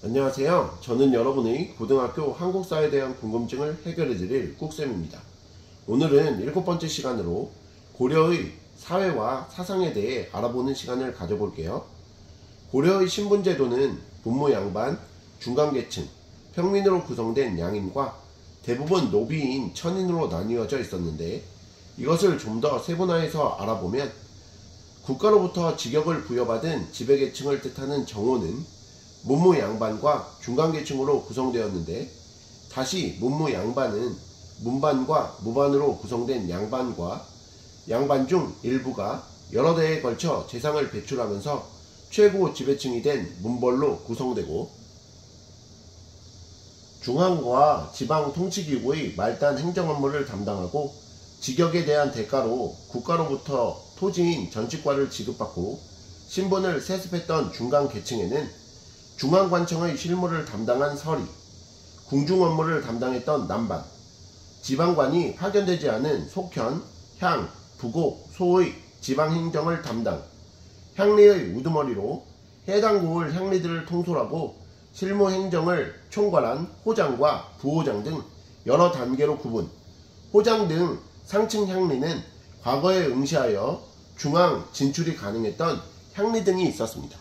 안녕하세요. 저는 여러분의 고등학교 한국사에 대한 궁금증을 해결해드릴 꾹쌤입니다. 오늘은 7번째 시간으로 고려의 사회와 사상에 대해 알아보는 시간을 가져볼게요. 고려의 신분제도는 문무양반, 중간계층, 평민으로 구성된 양인과 대부분 노비인 천인으로 나뉘어져 있었는데, 이것을 좀 더 세분화해서 알아보면 국가로부터 직역을 부여받은 지배계층을 뜻하는 정호는 문무양반과 중간계층으로 구성되었는데, 다시 문무양반은 문반과 무반으로 구성된 양반과 양반 중 일부가 여러 대에 걸쳐 재상을 배출하면서 최고 지배층이 된 문벌로 구성되고, 중앙과 지방 통치기구의 말단 행정 업무를 담당하고 직역에 대한 대가로 국가로부터 토지인 전치과를 지급받고 신분을 세습했던 중간계층에는 중앙관청의 실무를 담당한 서리, 궁중 업무를 담당했던 남반, 지방관이 파견되지 않은 속현, 향, 부곡, 소의 지방행정을 담당, 향리의 우두머리로 해당 구을 향리들을 통솔하고 실무행정을 총괄한 호장과 부호장 등 여러 단계로 구분, 호장 등 상층 향리는 과거에 응시하여 중앙 진출이 가능했던 향리 등이 있었습니다.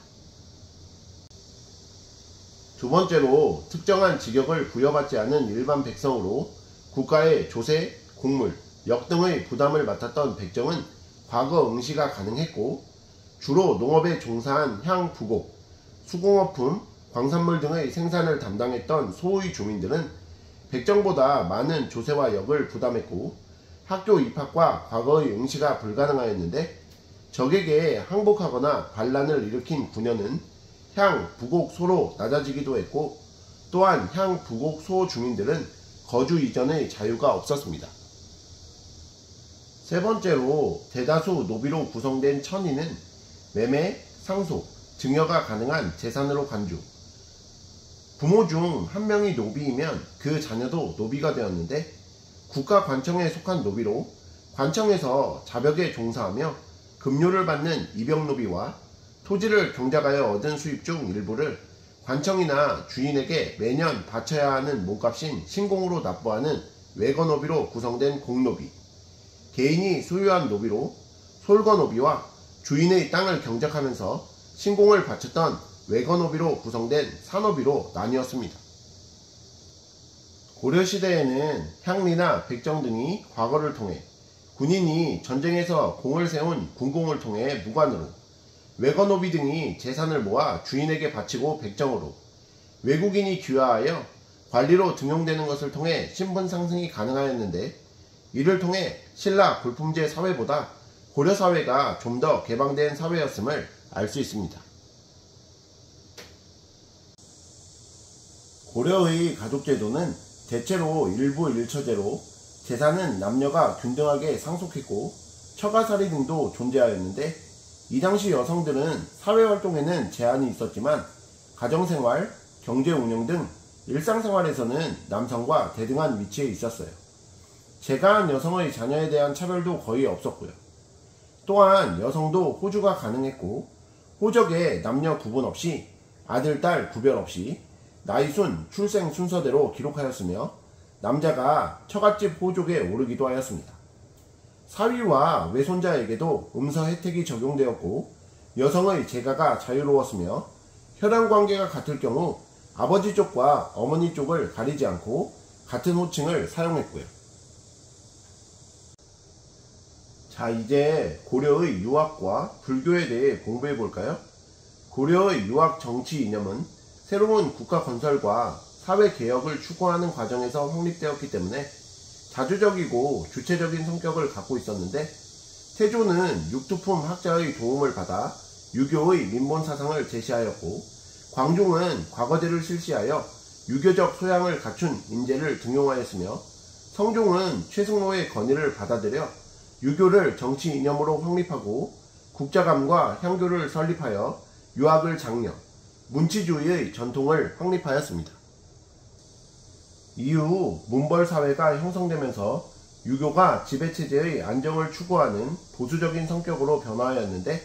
두 번째로, 특정한 직역을 부여받지 않은 일반 백성으로 국가의 조세, 곡물, 역 등의 부담을 맡았던 백정은 과거 응시가 가능했고, 주로 농업에 종사한 향, 부곡, 수공업품, 광산물 등의 생산을 담당했던 소의 주민들은 백정보다 많은 조세와 역을 부담했고, 학교 입학과 과거의 응시가 불가능하였는데, 적에게 항복하거나 반란을 일으킨 군현은 향, 부곡, 소로 낮아지기도 했고, 또한 향, 부곡, 소 주민들은 거주 이전의 자유가 없었습니다. 세 번째로, 대다수 노비로 구성된 천인은 매매, 상속, 증여가 가능한 재산으로 간주, 부모 중 한 명이 노비이면 그 자녀도 노비가 되었는데, 국가 관청에 속한 노비로 관청에서 자벽에 종사하며 급료를 받는 입역노비와 토지를 경작하여 얻은 수입 중 일부를 관청이나 주인에게 매년 바쳐야 하는 몸값인 신공으로 납부하는 외거노비로 구성된 공노비, 개인이 소유한 노비로 솔거노비와 주인의 땅을 경작하면서 신공을 바쳤던 외거노비로 구성된 사노비로 나뉘었습니다. 고려시대에는 향리나 백정 등이 과거를 통해, 군인이 전쟁에서 공을 세운 군공을 통해 무관으로, 외거노비 등이 재산을 모아 주인에게 바치고 백정으로, 외국인이 귀화하여 관리로 등용되는 것을 통해 신분 상승이 가능하였는데, 이를 통해 신라 골품제 사회보다 고려 사회가 좀 더 개방된 사회였음을 알 수 있습니다. 고려의 가족제도는 대체로 일부 일처제로 재산은 남녀가 균등하게 상속했고 처가살이 등도 존재하였는데, 이 당시 여성들은 사회활동에는 제한이 있었지만 가정생활, 경제운영 등 일상생활에서는 남성과 대등한 위치에 있었어요. 재가한 여성의 자녀에 대한 차별도 거의 없었고요. 또한 여성도 호주가 가능했고, 호적에 남녀 구분 없이 아들, 딸 구별 없이 나이순, 출생 순서대로 기록하였으며, 남자가 처갓집 호족에 오르기도 하였습니다. 사위와 외손자에게도 음서 혜택이 적용되었고, 여성의 재가가 자유로웠으며, 혈연관계가 같을 경우 아버지 쪽과 어머니 쪽을 가리지 않고 같은 호칭을 사용했고요. 자, 이제 고려의 유학과 불교에 대해 공부해 볼까요? 고려의 유학 정치 이념은 새로운 국가 건설과 사회 개혁을 추구하는 과정에서 확립되었기 때문에 자주적이고 주체적인 성격을 갖고 있었는데, 태조는 육두품 학자의 도움을 받아 유교의 민본사상을 제시하였고, 광종은 과거제를 실시하여 유교적 소양을 갖춘 인재를 등용하였으며, 성종은 최승로의 건의를 받아들여 유교를 정치 이념으로 확립하고 국자감과 향교를 설립하여 유학을 장려, 문치주의의 전통을 확립하였습니다. 이후 문벌사회가 형성되면서 유교가 지배체제의 안정을 추구하는 보수적인 성격으로 변화하였는데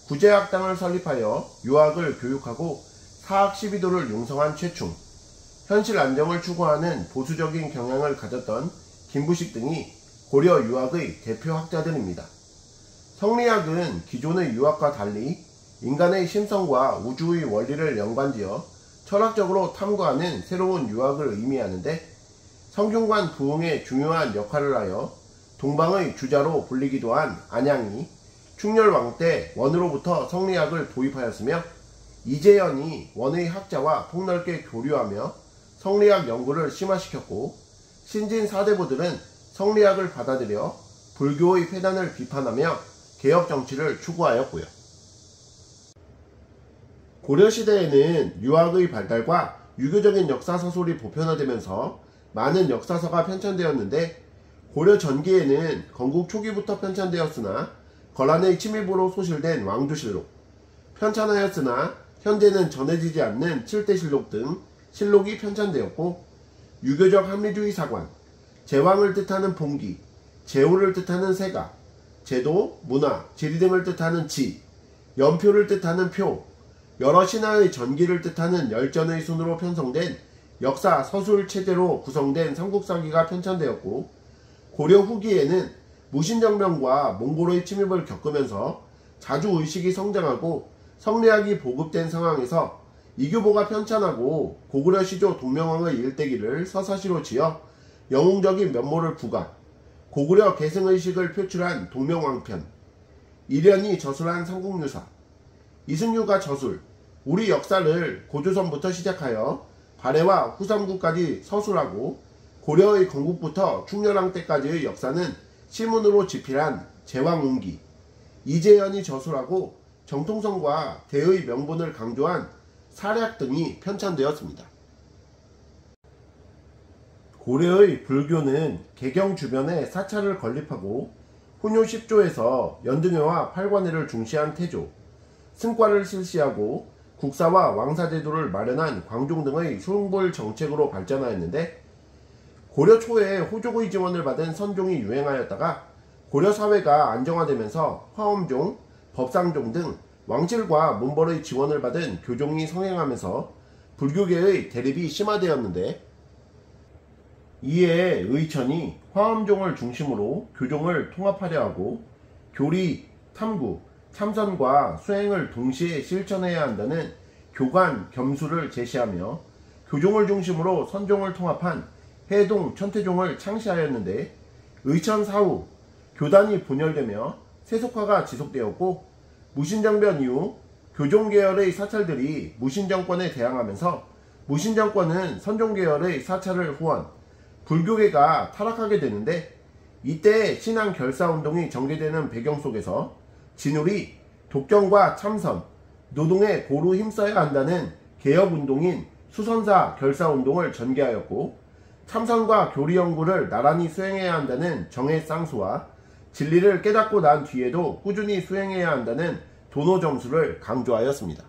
구제학당을 설립하여 유학을 교육하고 사학 시비도를 융성한 최충, 현실 안정을 추구하는 보수적인 경향을 가졌던 김부식 등이 고려 유학의 대표 학자들입니다. 성리학은 기존의 유학과 달리 인간의 심성과 우주의 원리를 연관지어 철학적으로 탐구하는 새로운 유학을 의미하는데 성균관 부흥에 중요한 역할을 하여 동방의 주자로 불리기도 한 안양이 충렬왕 때 원으로부터 성리학을 도입하였으며 이재현이 원의 학자와 폭넓게 교류하며 성리학 연구를 심화시켰고 신진 사대부들은 성리학을 받아들여 불교의 폐단을 비판하며 개혁 정치를 추구하였고요. 고려시대에는 유학의 발달과 유교적인 역사서술이 보편화되면서 많은 역사서가 편찬되었는데 고려 전기에는 건국 초기부터 편찬되었으나 거란의 침입으로 소실된 왕조실록, 편찬하였으나 현재는 전해지지 않는 칠대실록 등 실록이 편찬되었고 유교적 합리주의 사관, 제왕을 뜻하는 봉기, 제후를 뜻하는 세가, 제도, 문화, 지리 등을 뜻하는 지, 연표를 뜻하는 표, 여러 신화의 전기를 뜻하는 열전의 순으로 편성된 역사 서술 체제로 구성된 삼국사기가 편찬되었고 고려 후기에는 무신정변과 몽골의 침입을 겪으면서 자주 의식이 성장하고 성리학이 보급된 상황에서 이규보가 편찬하고 고구려 시조 동명왕의 일대기를 서사시로 지어 영웅적인 면모를 부각, 고구려 계승의식을 표출한 동명왕편, 이련이 저술한 삼국유사, 이승유가 저술, 우리 역사를 고조선부터 시작하여 발해와 후삼국까지 서술하고 고려의 건국부터 충렬왕 때까지의 역사는 시문으로 집필한 제왕운기, 이재현이 저술하고 정통성과 대의 명분을 강조한 사략 등이 편찬되었습니다. 고려의 불교는 개경 주변에 사찰을 건립하고 훈요 10조에서 연등회와 팔관회를 중시한 태조, 승과를 실시하고 국사와 왕사제도를 마련한 광종 등의 숭불 정책으로 발전하였는데 고려 초에 호족의 지원을 받은 선종이 유행하였다가 고려 사회가 안정화되면서 화엄종, 법상종 등 왕실과 문벌의 지원을 받은 교종이 성행하면서 불교계의 대립이 심화되었는데 이에 의천이 화엄종을 중심으로 교종을 통합하려 하고 교리, 탐구, 참선과 수행을 동시에 실천해야 한다는 교관 겸수를 제시하며 교종을 중심으로 선종을 통합한 해동 천태종을 창시하였는데 의천 사후 교단이 분열되며 세속화가 지속되었고 무신정변 이후 교종계열의 사찰들이 무신정권에 대항하면서 무신정권은 선종계열의 사찰을 후원, 불교계가 타락하게 되는데 이때 신앙 결사운동이 전개되는 배경 속에서 진울이 독경과 참선, 노동에 고루 힘써야 한다는 개혁운동인 수선사 결사운동을 전개하였고 참선과 교리연구를 나란히 수행해야 한다는 정해쌍수와 진리를 깨닫고 난 뒤에도 꾸준히 수행해야 한다는 도노점수를 강조하였습니다.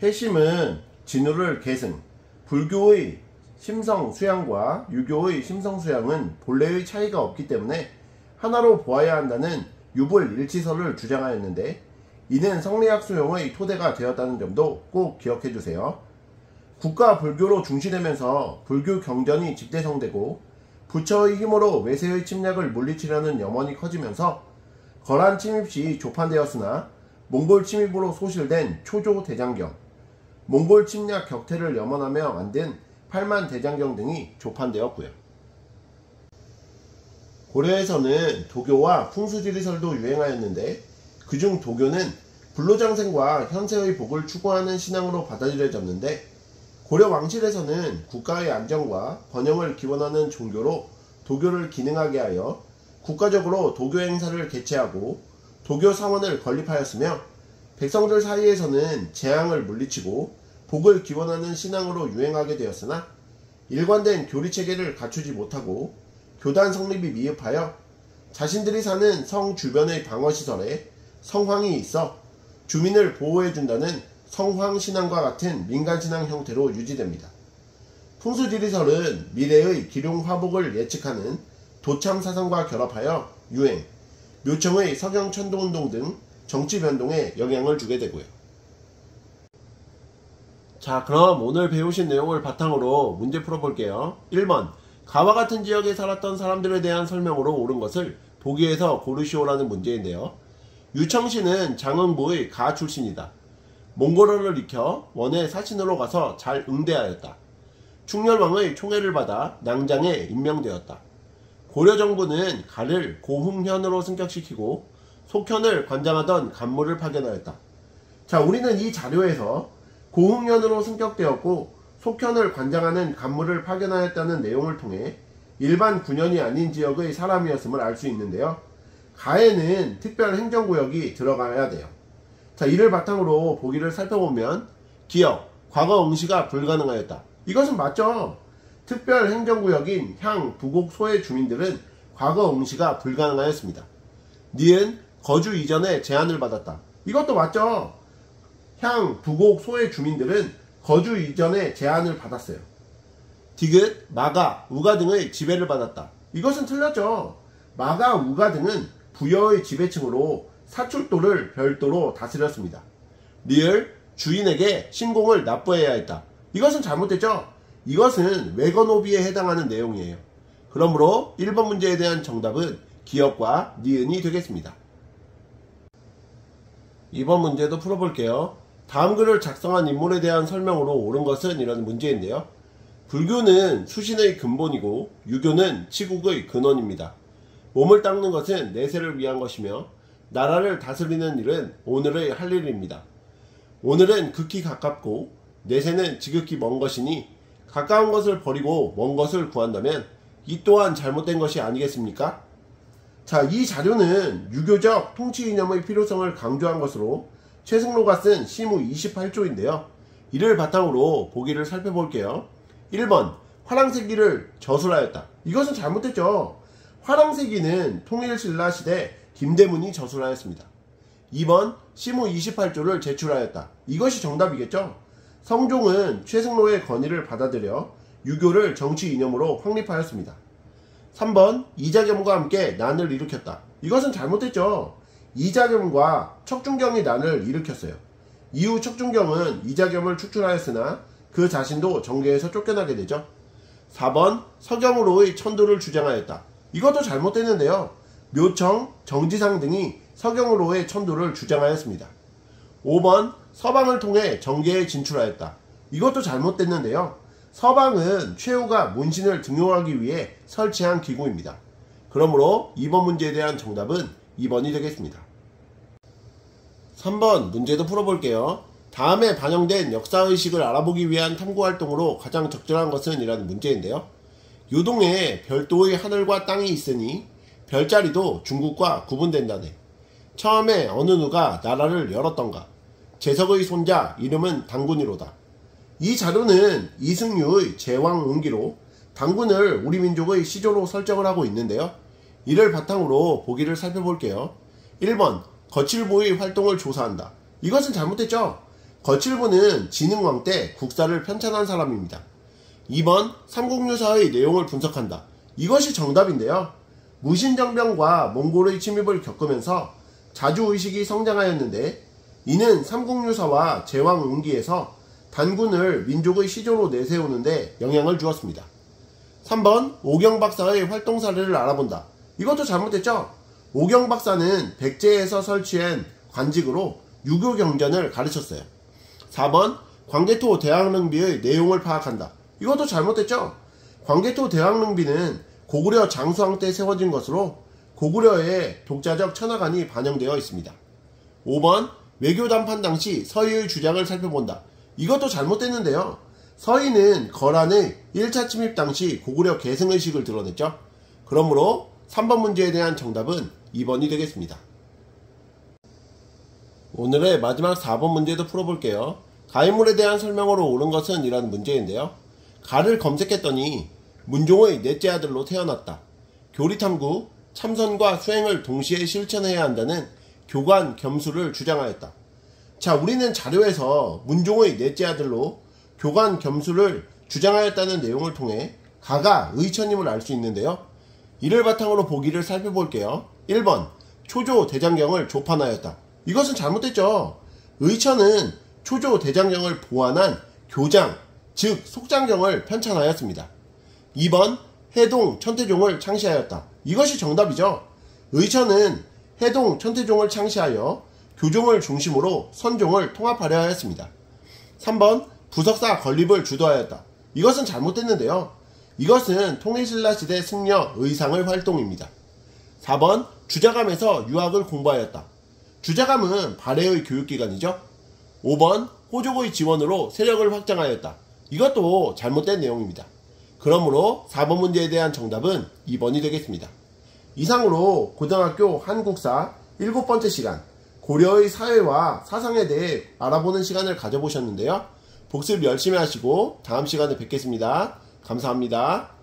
해심은 진울을 계승, 불교의 심성수양과 유교의 심성수양은 본래의 차이가 없기 때문에 하나로 보아야 한다는 유불일치설을 주장하였는데 이는 성리학 수용의 토대가 되었다는 점도 꼭 기억해주세요. 국가 불교로 중시되면서 불교 경전이 집대성되고 부처의 힘으로 외세의 침략을 물리치려는 염원이 커지면서 거란 침입 시 조판되었으나 몽골 침입으로 소실된 초조 대장경, 몽골 침략 격퇴를 염원하며 만든 팔만 대장경 등이 조판되었고요. 고려에서는 도교와 풍수지리설도 유행하였는데 그중 도교는 불로장생과 현세의 복을 추구하는 신앙으로 받아들여졌는데 고려 왕실에서는 국가의 안정과 번영을 기원하는 종교로 도교를 기능하게 하여 국가적으로 도교 행사를 개최하고 도교 사원을 건립하였으며 백성들 사이에서는 재앙을 물리치고 복을 기원하는 신앙으로 유행하게 되었으나 일관된 교리체계를 갖추지 못하고 교단 성립이 미흡하여 자신들이 사는 성 주변의 방어시설에 성황이 있어 주민을 보호해준다는 성황신앙과 같은 민간신앙 형태로 유지됩니다. 풍수지리설은 미래의 기룡화복을 예측하는 도참 사상과 결합하여 유행, 묘청의 서경 천도운동 등 정치 변동에 영향을 주게 되고요. 자, 그럼 오늘 배우신 내용을 바탕으로 문제 풀어볼게요. 1번, 가와 같은 지역에 살았던 사람들에 대한 설명으로 옳은 것을 보기에서 고르시오라는 문제인데요. 유청신은 장흥부의 가 출신이다. 몽골어를 익혀 원의 사신으로 가서 잘 응대하였다. 충렬왕의 총애를 받아 낭장에 임명되었다. 고려 정부는 가를 고흥현으로 승격시키고 속현을 관장하던 간무를 파견하였다. 자, 우리는 이 자료에서 고흥현으로 승격되었고 속현을 관장하는 간무를 파견하였다는 내용을 통해 일반 군현이 아닌 지역의 사람이었음을 알 수 있는데요. 가에는 특별 행정구역이 들어가야 돼요. 자, 이를 바탕으로 보기를 살펴보면 기역, 과거 응시가 불가능하였다. 이것은 맞죠? 특별 행정구역인 향, 부곡, 소의 주민들은 과거 응시가 불가능하였습니다. 니은, 거주 이전에 제한을 받았다. 이것도 맞죠? 향, 부곡, 소의 주민들은 거주 이전에 제한을 받았어요. 디귿, 마가, 우가 등의 지배를 받았다. 이것은 틀렸죠? 마가, 우가 등은 부여의 지배층으로 사출도를 별도로 다스렸습니다. 리을, 주인에게 신공을 납부해야 했다. 이것은 잘못됐죠? 이것은 외건오비에 해당하는 내용이에요. 그러므로 1번 문제에 대한 정답은 기역과 니은이 되겠습니다. 2번 문제도 풀어볼게요. 다음 글을 작성한 인물에 대한 설명으로 옳은 것은 이런 문제인데요. 불교는 수신의 근본이고 유교는 치국의 근원입니다. 몸을 닦는 것은 내세를 위한 것이며 나라를 다스리는 일은 오늘의 할 일입니다. 오늘은 극히 가깝고 내세는 지극히 먼 것이니 가까운 것을 버리고 먼 것을 구한다면 이 또한 잘못된 것이 아니겠습니까? 자, 이 자료는 유교적 통치 이념의 필요성을 강조한 것으로 최승로가 쓴 시무 28조인데요. 이를 바탕으로 보기를 살펴볼게요. 1번, 화랑새기를 저술하였다. 이것은 잘못됐죠. 화랑새기는 통일신라 시대 김대문이 저술하였습니다. 2번, 시무 28조를 제출하였다. 이것이 정답이겠죠. 성종은 최승로의 건의를 받아들여 유교를 정치 이념으로 확립하였습니다. 3번, 이자겸과 함께 난을 일으켰다. 이것은 잘못됐죠. 이자겸과 척준경이 난을 일으켰어요. 이후 척준경은 이자겸을 축출하였으나 그 자신도 정계에서 쫓겨나게 되죠. 4번, 서경으로의 천도를 주장하였다. 이것도 잘못됐는데요. 묘청, 정지상 등이 서경으로의 천도를 주장하였습니다. 5번, 서방을 통해 정계에 진출하였다. 이것도 잘못됐는데요. 서방은 최후가 문신을 등용하기 위해 설치한 기구입니다. 그러므로 2번 문제에 대한 정답은 2번이 되겠습니다. 3번 문제도 풀어볼게요. 다음에 반영된 역사의식을 알아보기 위한 탐구활동으로 가장 적절한 것은 이라는 문제인데요. 요동에 별도의 하늘과 땅이 있으니 별자리도 중국과 구분된다네. 처음에 어느 누가 나라를 열었던가. 재석의 손자 이름은 당군이로다. 이 자료는 이승유의 제왕응기로 당군을 우리 민족의 시조로 설정을 하고 있는데요. 이를 바탕으로 보기를 살펴볼게요. 1번, 거칠보의 활동을 조사한다. 이것은 잘못됐죠? 거칠보는 진흥왕 때 국사를 편찬한 사람입니다. 2번, 삼국유사의 내용을 분석한다. 이것이 정답인데요. 무신정병과 몽골의 침입을 겪으면서 자주의식이 성장하였는데 이는 삼국유사와 제왕응기에서 단군을 민족의 시조로 내세우는데 영향을 주었습니다. 3번, 오경박사의 활동 사례를 알아본다. 이것도 잘못됐죠? 오경박사는 백제에서 설치한 관직으로 유교 경전을 가르쳤어요. 4번, 광개토 대왕릉비의 내용을 파악한다. 이것도 잘못됐죠? 광개토 대왕릉비는 고구려 장수왕 때 세워진 것으로 고구려의 독자적 천하관이 반영되어 있습니다. 5번, 외교 담판 당시 서희의 주장을 살펴본다. 이것도 잘못됐는데요. 서희는 거란의 1차 침입 당시 고구려 계승의식을 드러냈죠. 그러므로 3번 문제에 대한 정답은 2번이 되겠습니다. 오늘의 마지막 4번 문제도 풀어볼게요. 가인물에 대한 설명으로 옳은 것은 이라는 문제인데요. 가를 검색했더니 문종의 넷째 아들로 태어났다. 교리탐구, 참선과 수행을 동시에 실천해야 한다는 교관 겸수를 주장하였다. 자, 우리는 자료에서 문종의 넷째 아들로 교관 겸수를 주장하였다는 내용을 통해 가가 의천임을 알 수 있는데요. 이를 바탕으로 보기를 살펴볼게요. 1번 초조 대장경을 조판하였다. 이것은 잘못됐죠. 의천은 초조 대장경을 보완한 교장, 즉 속장경을 편찬하였습니다. 2번 해동 천태종을 창시하였다. 이것이 정답이죠. 의천은 해동 천태종을 창시하여 교종을 중심으로 선종을 통합하려 하였습니다. 3번 부석사 건립을 주도하였다. 이것은 잘못됐는데요. 이것은 통일신라 시대 승려 의상의 활동입니다. 4번 주자감에서 유학을 공부하였다. 주자감은 발해의 교육기관이죠. 5번 호족의 지원으로 세력을 확장하였다. 이것도 잘못된 내용입니다. 그러므로 4번 문제에 대한 정답은 2번이 되겠습니다. 이상으로 고등학교 한국사 7번째 시간 고려의 사회와 사상에 대해 알아보는 시간을 가져보셨는데요. 복습 열심히 하시고 다음 시간에 뵙겠습니다. 감사합니다.